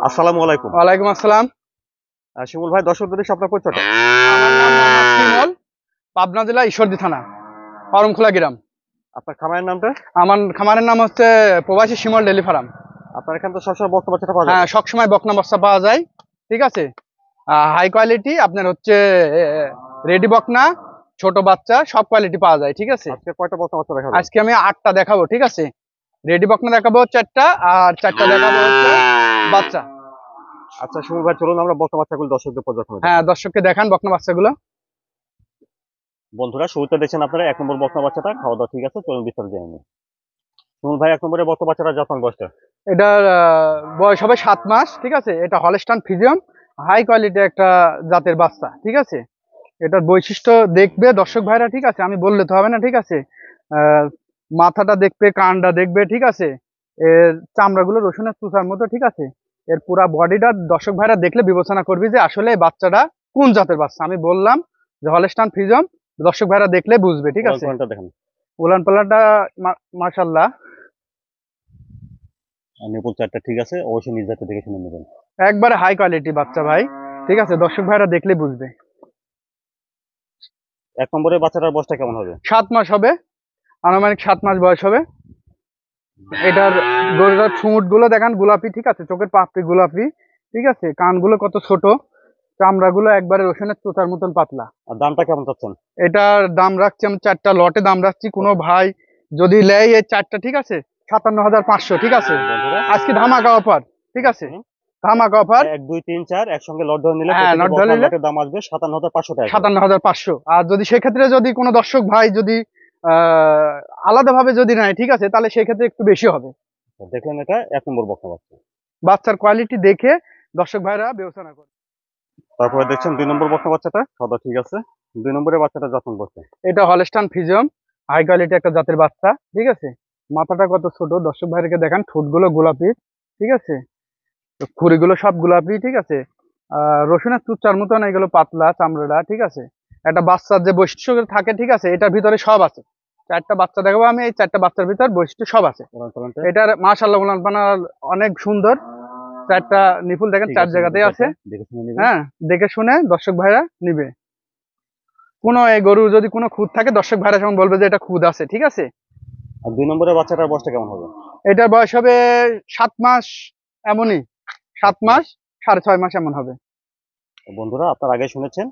আসসালামু আলাইকুম। ওয়ালাইকুম আসসালাম। শিমুল ভাই, দর্শকদের আপনার পরিচয়টা? আমার নাম মোহাম্মদ শিমল, পাবনা জেলা ঈশ্বরদী থানা, করমখোলা গ্রাম। আপনার খামারের নামটা? আমার খামারের নাম হচ্ছে প্রবাসী শিমল ডেলি ফার্ম। আপনার এখানে তো সবসময় বক্তা বাচ্চাটা পাওয়া হ্যাঁ, যাবে। সবসময় বকনা বাচ্চা পাওয়া যায়। ঠিক আছে, হাই কোয়ালিটি আপনার হচ্ছে রেডি বকনা, ছোট বাচ্চা সব কোয়ালিটি পাওয়া যায়। ঠিক আছে, আজকে কয়টা বক্তা বাচ্চা দেখাবেন? আজকে আমি 8টা দেখাবো। ঠিক আছে, রেডি বকনা দেখাবো 4টা, আর 4টা দেখাবো হচ্ছে বাচ্চা। আচ্ছা শিমুল ভাই, চলুন আমরা বক্তা বাচ্চাগুলো দর্শকদের পর্যটনে হ্যাঁ, দেখাই। দর্শককে দেখান বকনা বাচ্চাগুলো। বন্ধুরা, শুরুতে দেখছেন আপনারা 1 নম্বর বক্তা বাচ্চাটা, খাওয়া দাওয়া ঠিক আছে, চলুন বিস্তারিত জেনে নিই। শিমুল ভাই, 1 নম্বরে বক্তা বাচ্চাটা যত্ন বয়সটা? এটার বয়স হবে 7 মাস। ঠিক আছে, এটা হলস্টাইন ফ্রিজিয়ান, হাই কোয়ালিটি একটা জাতের বাচ্চা। ঠিক আছে, এটার বৈশিষ্ট্য দেখবে দর্শক ভাইরা। ঠিক আছে, আমি বললে তো হবে না। ঠিক আছে, আহ, মাথাটা দেখবে, কানটা দেখবে। ঠিক আছে, এর চামড়াগুলো রসুনের তুষার মতো। ঠিক আছে, এর পুরা বডিটা দর্শক ভাইরা দেখলে বিবেচনা করবি যে আসলে এই বাচ্চাটা কোন জাতের বাচ্চা। আমি বললাম যে হলস্টাইন ফ্রিজিয়ান, দর্শক ভাইরা দেখলে বুঝবে। ঠিক আছে, ওলানটা দেখেন। উলান পালানটা মাশাল্লাহ নিপুল চারটা ঠিক আছে, অবশ্যই নিজ জায়গা দেখে শুনে নেবেন। একবারে হাই কোয়ালিটি বাচ্চা ভাই। ঠিক আছে, দর্শক ভাইরা দেখলে বুঝবে। 1 নম্বরে বাচ্চাটার বয়সটা কেমন হবে? 7 মাস হবে, আনুমানিক 7 মাস বয়স হবে। এটার গরুটার ঠোঁট গুলো দেখান গোলাপি। ঠিক আছে, চোখের পাপড়ি গোলাপি। ঠিক আছে, কানগুলো কত ছোট, চামড়াগুলো একবারে রসুনের চোচার মতন পাতলা। আর দামটা কেমন চাচ্ছেন? এটার দাম রাখছি আমি 4টা লটে দাম রাখছি। কোনো ভাই যদি লেয় এই 4টা, ঠিক আছে, 57,500। ঠিক আছে, বন্ধুরা, আজকে ধামাকা অফার। ঠিক আছে, শুনুন, ধামাকা অফার। 1 2 3 4 একসঙ্গে লট ধরে নিলে হ্যাঁ, প্রতিটি নট বক্তার ধরলে লটের দাম আসবে 57,500 টাকা করে। 57,500। আর যদি সেক্ষেত্রে যদি কোনো দর্শক ভাই যদি আলাদাভাবে যদি নেয়, ঠিক আছে, তাহলে সেক্ষেত্রে একটু বেশি হবে। দেখলেন, এটা 1 নম্বর বক্তা বাচ্চা। বাচ্চার কোয়ালিটি দেখে দর্শক ভাইরা বিবেচনা করে। তারপরে দেখছেন 2 নম্বর বক্তা বাচ্চাটা, খাওয়া ঠিক আছে। 2 নম্বরের বাচ্চাটা যত্ন করছে। এটা হলস্টাইন ফ্রিজিয়ান, হাই কোয়ালিটি একটা জাতের বাচ্চা। ঠিক আছে, মাথাটা কত ছোট, দর্শক ভাইকে দেখান। ঠোঁটগুলো গোলাপি। ঠিক আছে, খুঁড়িগুলো সব গোলাপি। ঠিক আছে, রসুনের চুচ্চার মতন এগুলো পাতলা চামড়াটা। ঠিক আছে, একটা বাচ্চার যে বৈশিষ্ট্য থাকে, ঠিক আছে, এটার ভিতরে সব আছে। 4টা বাচ্চা দেখাবো আমি, এই 4টা বাচ্চার ভিতর বৈশিষ্ট্য সব আছে। উলান পালানটা এটার মাশাআল্লাহ উলান পালান অনেক সুন্দর। 4টা নিপুল দেখেন, ঠিক 4 আছে, জায়গাতেই নিপুল আছে। চারটা দেখে শুনে নেবেন। হ্যাঁ, দেখে শুনে দর্শক ভাইরা নিবে। কোনো এই গরু যদি কোনো খুঁত থাকে, দর্শক ভাইরা যেমন বলবে যে এটা খুদ আছে। ঠিক আছে, আর 2 নম্বরের বাচ্চাটার বয়সটা কেমন হবে? এটার বয়স হবে 7 মাস, এমনই 7 মাস, 6.5 মাস এমন হবে। বন্ধুরা, আপনারা আগে শুনেছেন,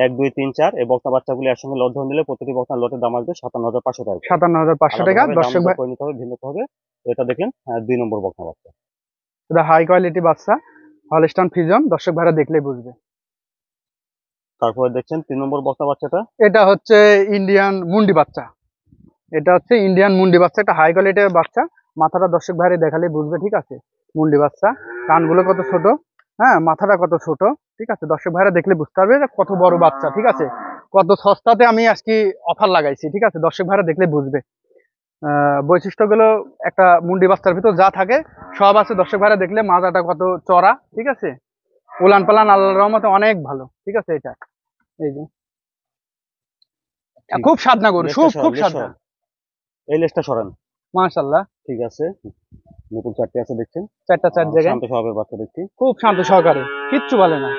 1 2 3 4 এই বক্তা বাচ্চাগুলি একসঙ্গে লট ধরে নিলে প্রতিটি বক্তার লটের দাম আসবে 57,500 টাকা করে। 57,500 টাকা আলাদাভাবে দাম দর্শক দর ভাই। করে নিতে হবে, ভিন্নতা হবে। তো এটা দেখলেন 2 নম্বর বক্তা বাচ্চা। এটা হাই কোয়ালিটি বাচ্চা, হলস্টাইন ফ্রিজিয়ান, দর্শক ভাইরা দেখলেই বুঝবে। তারপরে দেখছেন 3 নম্বর বক্তা বাচ্চাটা। এটা হচ্ছে ইন্ডিয়ান মুন্ডি বাচ্চা। এটা হচ্ছে ইন্ডিয়ান মুন্ডি বাচ্চা, একটা হাই কোয়ালিটির বাচ্চা। মাথাটা দর্শক ভাইরা দেখালে বুঝবে। ঠিক আছে, মুন্ডি বাচ্চা, কানগুলো কত ছোট, হ্যাঁ, মাথাটা কত ছোট। ঠিক আছে, দর্শক ভাইরা দেখলে বুঝতে পারবে যে কত বড় বাচ্চা। ঠিক আছে, কত সস্তাতে আমি আজকে অফার লাগাইছি। ঠিক আছে, দর্শক ভাইরা দেখলে বুঝবে। বৈশিষ্ট্যগুলো একটা মুন্ডি বাচ্চার ভিতর যা থাকে সব আছে। দর্শক ভাইরা দেখলে মাজাটা কত চড়া। ঠিক আছে, উলান পালান আল্লাহর রহমতে অনেক ভালো। ঠিক আছে, এটা এই যে ঠিক খুব সাধনা গরু, লেজটা খুব সরান, খুব লেজ সাধনা। সরান, এই লেজটা সরান। মাশাআল্লাহ, ঠিক আছে, নতুন চারটি আছে দেখছেন। 4টা 4 জায়গায় শান্ত স্বভাবের বাচ্চা দেখছি। খুব শান্ত সহকারে, কিচ্ছু বলে না।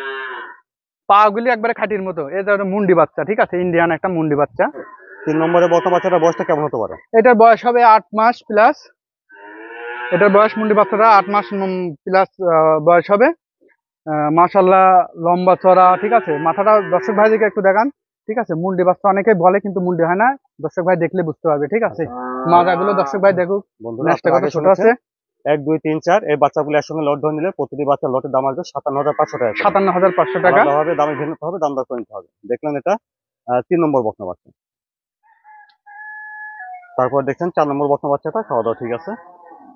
পা গুলি একবারে খাঁটির মতো। এটা একটা মুন্ডি বাচ্চা। ঠিক আছে, ইন্ডিয়ান একটা মুন্ডি বাচ্চা। 3 নম্বরের বক্তা বাচ্চাটার বয়সটা কেমন হতে পারে? এটার বয়স হবে 8 মাস প্লাস। এটার বয়স মুন্ডি বাচ্চাটা 8 মাস প্লাস বয়স হবে। মাশাআল্লাহ, লম্বা চড়া। ঠিক আছে, মাথাটা দর্শক ভাইদেরকে একটু দেখান। ঠিক আছে, মুন্ডি বাচ্চা অনেকেই বলে কিন্তু মুন্ডি হয় না, দর্শক ভাই দেখলে বুঝতে পারবে। ঠিক আছে, মাজাগুলো দর্শক ভাই দেখুক, বন্ধুরা, নেসটা আপনারা কত আগে ছোট শুনেছেন, আছে। 1 2 3 4 এই বাচ্চাগুলি একসঙ্গে লট ধরে নিলে প্রতিটি বাচ্চার লটের দাম আসবে 57,500 টাকা করে। 57,500 টাকা। আলাদাভাবে দামে ভিন্নতা হবে, দাম দর করে নিতে হবে। দেখলেন, এটা 3 নম্বর বকনা বাচ্চা। তারপর দেখছেন 4 নম্বর বকনা বাচ্চাটা, খাওয়া দাওয়া ঠিক আছে।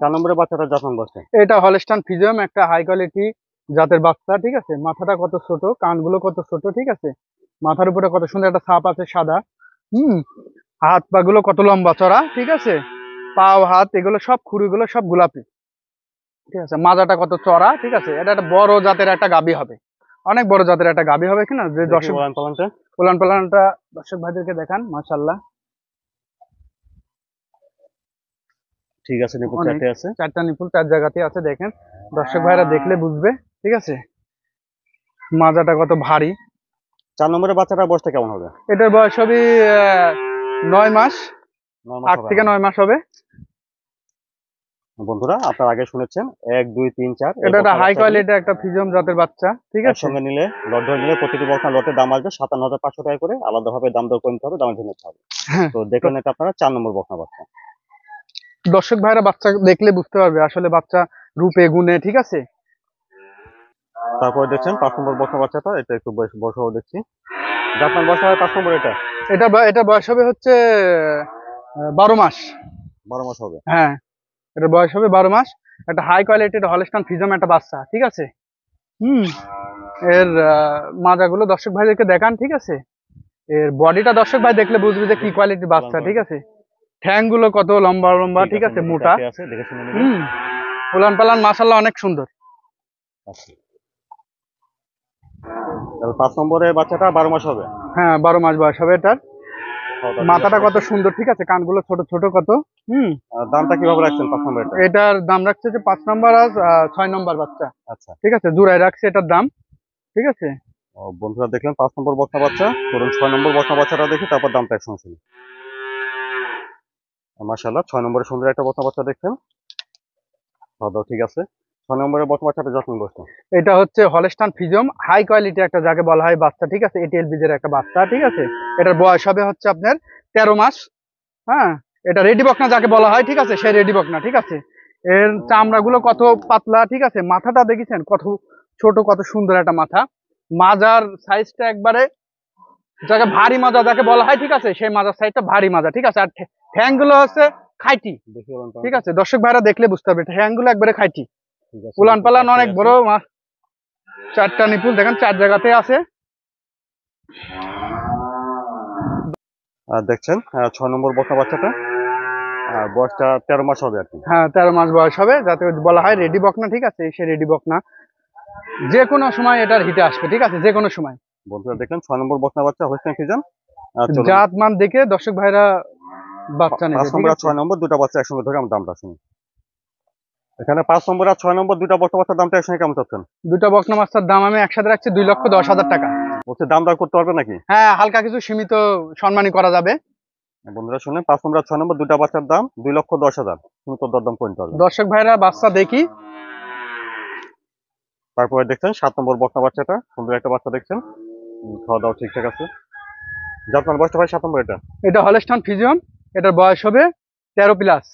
4 নম্বরের বাচ্চাটা যত্ন বসছে। এটা হলস্টাইন ফ্রিজিয়ান, একটা হাই কোয়ালিটি জাতের বাচ্চা। ঠিক আছে, মাথাটা কত ছোট, কানগুলো কত ছোট। ঠিক আছে, মাথার উপরে কত সুন্দর একটা ছাপ আছে সাদা। হুম, হাত পা গুলো কত লম্বা চড়া। ঠিক আছে, পাও হাত এগুলো সব, খুঁড়িগুলো সব গোলাপি। ঠিক আছে, মাজাটা কত চড়া। ঠিক আছে, এটা একটা বড় জাতের একটা গাভী হবে, অনেক বড় জাতের একটা গাভী হবে কিনা। যে দেখি দর্শক বলেন পালনটা। উলান পালানটা দর্শক ভাইদেরকে দেখান। মাশাআল্লাহ, ঠিক আছে, নিপুল অনেক। চারটে আছে। 4টা নিপুল 4 জায়গাতে আছে দেখেন। দর্শক ভাইরা দেখলে বুঝবে, ঠিক আছে, মাজাটা কত ভারী। 4 নম্বরের বাচ্চাটার বয়সটা কেমন হবে? এটার বয়স হবে 9 মাস, 9 মাস 8 হবে থেকে না। 9 মাস হবে। বন্ধুরা আপনারা আগে শুনেছেন 1 2 3 4 এটা একটা হাই কোয়ালিটি একটা ফিজিয়াম জাতের বাচ্চা, ঠিক আছে। একসঙ্গে নিলে লট ধরে নিলে প্রতিটি বকনা লটের দাম আসবে 57,500 টাকা করে, আলাদাভাবে দাম দর করে নিতে হবে, দামের জন্য নিতে হবে। হ্যাঁ, তো দেখলেন এটা আপনারা 4 নম্বর বকনা বাচ্চা। দর্শক ভাইরা বাচ্চা দেখলে বুঝতে পারবে আসলে বাচ্চা রূপে গুণে, ঠিক আছে। তারপরে দেখছেন 5 নম্বর বকনা বাচ্চাটা, এটা একটু বয়স হবে দেখছি। জাতমান বয়স হবে 5 নম্বর, এটা এটা বয়স হবে হচ্ছে 12 মাস। 12 মাস হবে। হ্যাঁ, এটা বয়স হবে 12 মাস। একটা হাই কোয়ালিটির হলস্টাইন ফ্রিজিয়ান একটা বাচ্চা, ঠিক আছে। হুম, এর মাজাগুলো দর্শক ভাইদেরকে দেখান, ঠিক আছে। এর বডিটা দর্শক ভাই দেখলে বুঝবে যে কি কোয়ালিটির বাচ্চা, ঠিক আছে। ঠ্যাং গুলো কত লম্বা লম্বা, ঠিক আছে, মোটা। আছে দেখে শুনে নেবেন। হুম, উলান পালান মাশাআল্লাহ অনেক সুন্দর। আচ্ছা, তাহলে 5 নম্বরের বাচ্চাটা 12 মাস হবে। হ্যাঁ, 12 মাস বয়স হবে এটার। খাওয়া-দাওয়া ঠিক মাথাটা আছে কত দেখছেন? সুন্দর, ঠিক আছে, কানগুলো ছোট ছোট কত। হুম, দামটা কিভাবে রাখছেন 5 নম্বর এটা? এটার দাম রাখছে যে 5 নম্বর আর 6 নম্বর বাচ্চা, আচ্ছা, ঠিক আছে, জোড়ায় রাখছে এটার দাম, ঠিক আছে। বন্ধুরা দেখলেন 5 নম্বর বকনা বাচ্চা। চলুন 6 নম্বর বকনা বাচ্চাটা দেখি, তারপর দামটা একসঙ্গে শুনি। মাশাআল্লাহ 6 নম্বরের সুন্দর একটা বকনা বাচ্চা দেখছেন। খাওয়া-দাওয়া ঠিক আছে। 6 নম্বরের বকনা বাচ্চাটা যত্ন বসতো। এটা হচ্ছে হলস্টাইন ফ্রিজিয়াম হাই কোয়ালিটি একটা যাকে বলা হয় বাচ্চা, ঠিক আছে, এটিএল বীজের একটা বাচ্চা, ঠিক আছে। এটার বয়স হবে হচ্ছে আপনার 13 মাস। হ্যাঁ, এটা রেডি বকনা যাকে বলা হয়, ঠিক আছে, সেই রেডি বকনা, ঠিক আছে। এর চামড়াগুলো কত পাতলা, ঠিক আছে, মাথাটা দেখেছেন কত ছোট, কত সুন্দর একটা মাথা। মাজার সাইজটা একবারে যাকে ভারী মাজা যাকে বলা হয়, ঠিক আছে, সেই মাজার সাইজটা ভারী মাজা, ঠিক আছে। আর ঠ্যাং গুলো হচ্ছে খাইটি, দেখি বলুন তো। ঠিক আছে, দর্শক ভাইরা দেখলে বুঝতে পারবে ঠ্যাং গুলো একবারে খাইটি। ঠিক আছে। উলান পালান অনেক বড়। 4টা নিপুল দেখেন 4 জায়গাতে আছে। দেখছেন 6 নম্বর বকনা বাচ্চাটা, বয়সটা 13 মাস হবে আর কি। হ্যাঁ, 13 মাস বয়স হবে, যাতে বলা হয় রেডি বকনা, ঠিক আছে। সে রেডি বকনা যে কোনো সময় এটার হিটে আসবে, ঠিক আছে, যে কোনো সময়। বন্ধুরা দেখলেন 6 নম্বর বকনা বাচ্চা হোস্টেন ফিজান। চলুন জাত মান দেখে দর্শক ভাইরা বাচ্চা নেবে, 5 ঠিক নম্বর আর আছে। 6 নম্বর দুটা বাচ্চা একসঙ্গে ধরে আমরা দামটা শুনি। এখানে 5 নম্বর আর 6 নম্বর দুটা বকনা বাচ্চার দামটা একসঙ্গে কেমন চাচ্ছেন? দুটা বকনা বাচ্চার দাম আমি একসাথে রাখছি 2,10,000 টাকা। বলছে দাম দর করতে পারবে নাকি? হ্যাঁ, হালকা কিছু সীমিত সম্মানী করা যাবে। বন্ধুরা শুনেন 5 নম্বর আর 6 নম্বর দুটা বাচ্চার দাম 2,10,000, তুমি তো দরদাম করে নিতে পারবেন। দর্শক ভাইরা বাচ্চা দেখি। তারপরে দেখছেন 7 নম্বর বকনা বাচ্চাটা, সুন্দর একটা বাচ্চা দেখছেন। খাওয়া দাওয়া ঠিকঠাক আছে। জাতমান বয়সটা ভাই 7 নম্বর এটা। এটা হলস্টাইন ফ্রিজিয়ান, এটার বয়স হবে 13+।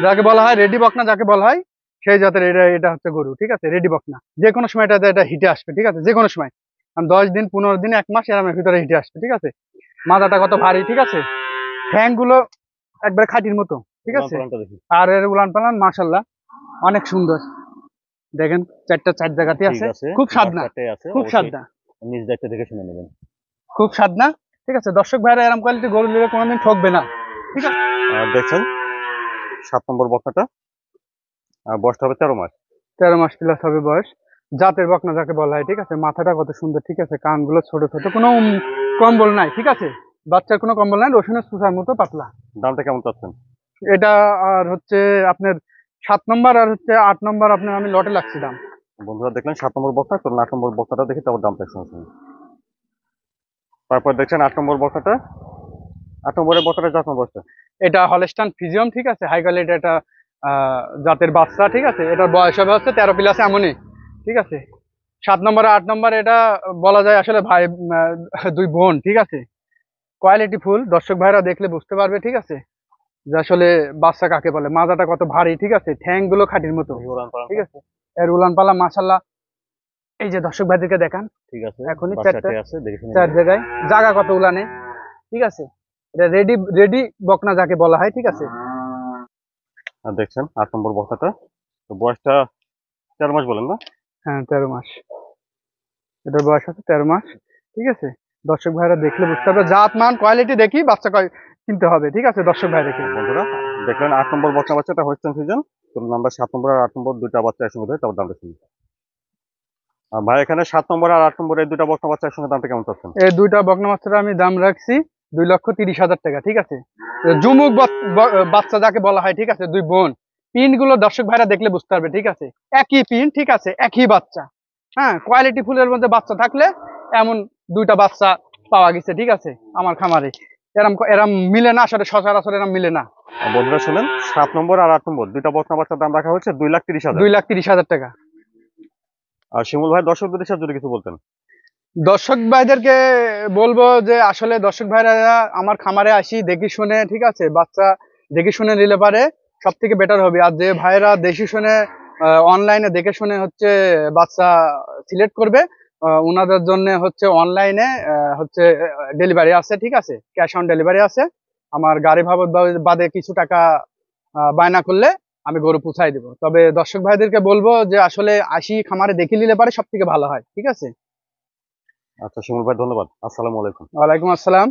যাকে বলা হয় রেডি বকনা যাকে বলা হয়, সেই জাতের এটা হচ্ছে গরু, ঠিক আছে, রেডি বকনা। যে কোনো সময় এটা হিটে আসবে, ঠিক আছে, যে কোনো সময়। 10 দিন 15 দিন 1 মাস এরমের ভিতরে হিটে আসবে, ঠিক আছে। মাথাটা কত ভারী, ঠিক আছে, ঠ্যাং গুলো একবারে খাঁটির মতো, ঠিক আছে। উলান পালানটা দেখি। আর এর উলান পালান মাশাআল্লাহ অনেক সুন্দর। দেখেন 4 জায়গাতে ঠিক আছে, আছে, খুব সাদনা, বাচ্চাটাই আছে, খুব অবশ্যই সাদনা, নিজ দায়িত্বে দেখে শুনে নেবেন। খুব সাদনা, ঠিক আছে। দর্শক ভাইরা এরম কোয়ালিটি গরু নিলে কোনোদিন ঠকবে না, ঠিক আছে। দেখছেন 7 নম্বর বকনাটা, বয়সটা হবে 13 মাস। 13 মাস প্লাস হবে বয়স। জাতের বকনা যাকে বলা হয়, ঠিক আছে। মাথাটা কত সুন্দর, ঠিক আছে, কানগুলো ছোট ছোট, কোনো কম্বল নাই, ঠিক আছে, বাচ্চার কোনো কম্বল নাই, রসুনের সুসার মতো পাতলা। দামটা কেমন চাচ্ছেন? এটা আর হচ্ছে আপনার 7 নম্বর আর হচ্ছে 8 নম্বর আপনার আমি লটে লাগছি দাম। বন্ধুরা দেখলেন 7 নম্বর বকনা, তো 8 নম্বর বকনাটা দেখি, তারপর দামটা একসঙ্গে শুনি। তারপর দেখছেন 8 নম্বর বকনাটা, 8 নম্বরের বকনাটা জাতমান বয়সটা। এটা হলস্টাইন ফ্রিজিয়াম, ঠিক আছে, হাই কোয়ালিটি একটা জাতের বাচ্চা, ঠিক আছে। এটার বয়স হবে হচ্ছে 13+ এমনই, ঠিক আছে। 7 নম্বর আর 8 নম্বর এটা বলা যায় আসলে ভাই, দুই বোন, ঠিক আছে। কোয়ালিটি ফুল, দর্শক ভাইরা দেখলে বুঝতে পারবে, ঠিক আছে, যে আসলে বাচ্চা কাকে বলে। মাজাটা কত ভারী, ঠিক আছে, ঠ্যাং গুলো খাঁটির মতো, দেখি উলান পালানটা। ঠিক আছে। এর উলান পালা মাশাআল্লাহ, এই যে দর্শক ভাইদেরকে দেখান, ঠিক আছে, এখনই বাচ্চাটাই আছে, দেখে শুনে 4 নেবেন। জায়গায় জায়গা কত উলানে, ঠিক আছে। এটা রেডি রেডি বকনা যাকে বলা হয়, ঠিক আছে। দেখছেন 8 নম্বর বকনাটা, তো বয়সটা 13 মাস বলেন না? হ্যাঁ, 13 মাস, এটার বয়স আছে 13 মাস, ঠিক আছে। দর্শক ভাইরা দেখলে বুঝতে পারবে, জাত মান কোয়ালিটি দেখি বাচ্চা কিনতে হবে, ঠিক আছে, দর্শক ভাই দেখে। বন্ধুরা দেখলেন 8 নম্বর বকনা বাচ্চাটা হোস্টেন ফিজান। তো নাম্বার 7 নম্বর আর 8 নম্বর দুইটা বাচ্চা একসঙ্গে ধরে, তারপর দামটা শুনি। ভাই এখানে 7 নম্বর আর 8 নম্বর এই দুইটা বকনা বাচ্চা একসঙ্গে দামটা কেমন চাচ্ছেন? এই দুইটা বকনা বাচ্চাটা আমি দাম রাখছি 2,30,000 টাকা, ঠিক আছে। জুমুক বাচ্চা যাকে বলা হয়, ঠিক আছে, দুই বোন, পিন গুলো দর্শক ভাইরা দেখলে বুঝতে পারবে, ঠিক আছে, একই পিন, ঠিক আছে, একই বাচ্চা। হ্যাঁ, কোয়ালিটি ফুলের মধ্যে বাচ্চা থাকলে এমন দুইটা বাচ্চা পাওয়া গেছে, ঠিক আছে, আমার খামারে। এরম এরম মিলে না, আসলে সচরাচর এরম মিলে না। বন্ধুরা শুনেন, 7 নম্বর আর 8 নম্বর দুইটা বকনা বাচ্চার দাম রাখা হচ্ছে 2,30,000। 2,30,000 টাকা। আর শিমুল ভাই দর্শকদের হিসাবে যদি কিছু বলতেন। দর্শক ভাইদেরকে বলবো যে আসলে দর্শক ভাইরা আমার খামারে আসি দেখে শুনে, ঠিক আছে, বাচ্চা দেখে শুনে নিলে পারে সব থেকে বেটার হবে। আর যে ভাইরা দেখে শুনে অনলাইনে দেখে শুনে হচ্ছে বাচ্চা সিলেক্ট করবে, ওনাদের জন্য হচ্ছে অনলাইনে হচ্ছে ডেলিভারি আছে, ঠিক আছে, ক্যাশ অন ডেলিভারি আছে। আমার গাড়ি ভাড়া বাদে কিছু টাকা বায়না করলে আমি গরু পৌঁছাই দেবো। তবে দর্শক ভাইদেরকে বলবো যে আসলে আসি খামারে দেখে নিলে পারে সব থেকে ভালো হয়, ঠিক আছে। আচ্ছা শিমুল ভাই, ধন্যবাদ। আসসালামু আলাইকুম। ওয়ালাইকুম আসসালাম।